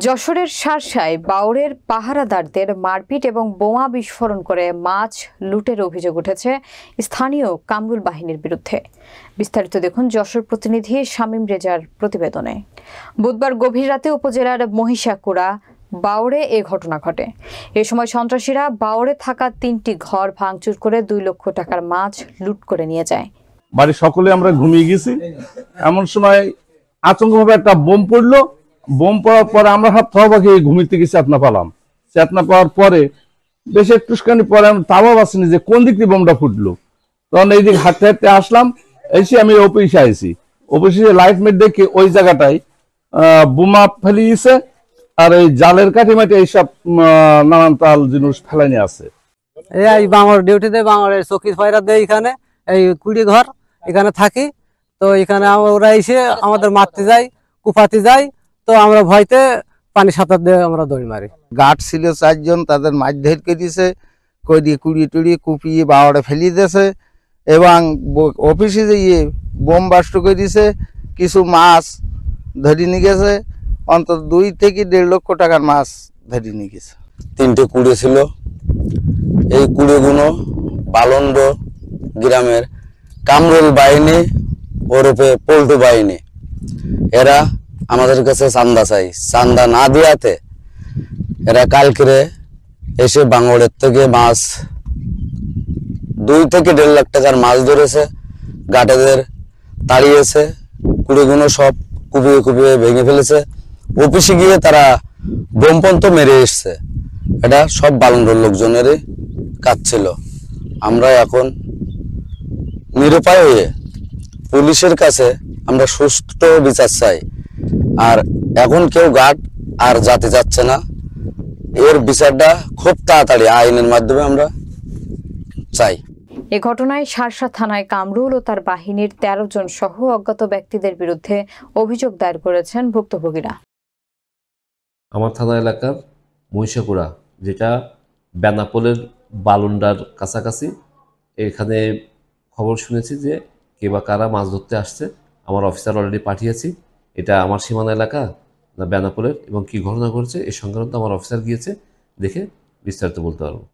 যশোরের শার্শায় বাওড়ের পাহারাদারদের মারপিট এবং বোমা বিস্ফোরণ করে মাছ লুটের অভিযোগ উঠেছে স্থানীয় কামরুল বাহিনীর বিরুদ্ধে। বিস্তারিত দেখুন যশোর প্রতিনিধি শামীম রেজার প্রতিবেদনে। বুধবার গভীর রাতে উপজেলার মহিষাকুড়া বাওড়ে এ ঘটনা ঘটে। এ সময় সন্ত্রাসীরা বাওড়ে থাকা ৩টি ঘর ভাঙচুর করে ২ লক্ষ টাকার মাছ লুট করে নিয়ে যায়। বাড়ির সকলে আমরা ঘুমিয়ে গেছি, এমন সময় আচমকাভাবে একটা বোম পড়লো। বোম পড়ার পরে আমরা হাত ঘুমিতে গেছি, চেতনা পেলাম। চেতনা পাওয়ার পরে বেশ একটুখানি পরে আমি তাও আসিনি যে কোন দিক দিয়ে বোমটা ফুটলো। তখন এই দিকে হাঁটতে হাঁটতে আসলাম, এসে আমি অফিসে আইছি। অফিসে লাইট মেট দেখে ওই জায়গাটায় বোমা ফেলিয়েছে, আর এই জালের কাঠি মাটি এইসব নানান তাল জিনিস ফেলানি আছে। এই বাংলার ডিউটিতে বাংলার চকি ফায়রা দেয় এখানে, এই 20 ঘর এখানে থাকি। তো এখানে ওরা এসে আমাদের মারতে যায়, কুপাতে যায়। তো আমরা ভয়তে পানি সাঁতার দিয়ে আমরা দড়ি মারি। গার্ড ছিল 4 জন, তাদের মাছ ধরে দিয়েছে, কই দিয়ে কুড়িয়ে কুপিয়ে বাওয়ারে ফেলিয়ে দিয়েছে এবং অফিসে গিয়ে বোম বাস্ট করে দিয়েছে। কিছু মাছ ধরে নিয়ে গেছে, অন্তত 2 থেকে 1.5 লক্ষ টাকার মাছ ধরে নিয়ে গেছে। 3টে কুড়ে ছিল। এই কুড়েগুলো বালন্ড গ্রামের কামরুল বাহিনী ওরফে পল্টু বাহিনী, এরা আমাদের কাছে চান্দা চাই। চান্দা না দিয়াতে এরা কালকে এসে বাংলাদেশ থেকে মাছ 2 থেকে 1.5 লাখ টাকার মাছ ধরেছে, গাটেদের তাড়িয়েছে, কুড়িগুলো সব কুপিয়ে কুপিয়ে ভেঙে ফেলেছে। অফিসে গিয়ে তারা বোমপন্ত মেরে এসছে। এটা সব বালন্ডর লোকজনেরই কাজ ছিল। আমরা এখন নিরুপায় হয়ে পুলিশের কাছে আমরা সুষ্ঠু বিচার চাই। আর এখন কেউ গার্ড আর যাতে যাচ্ছে না, এর বিচারটা খুব তাড়াতাড়ি আইনের মাধ্যমে আমরা চাই। এ ঘটনায় শার্শা থানায় কামরুল ও তার বাহিনীর 13 জন সহ অজ্ঞাত ব্যক্তিদের বিরুদ্ধে অভিযোগ দায়ের করেছেন ভুক্তভোগীরা। আমার থানা এলাকার মহিষাকুড়া, যেটা বেনাপোলের বালুন্ডার কাছাকাছি, এখানে খবর শুনেছি যে কে বা কারা মাছ ধরতে আসছে। আমার অফিসার অলরেডি পাঠিয়েছি। এটা আমার সীমানা এলাকা না বেনাপোলের, এবং কি ঘটনা ঘটেছে এই সংক্রান্ত আমার অফিসার গিয়েছে, দেখে বিস্তারিত বলতে পারবো।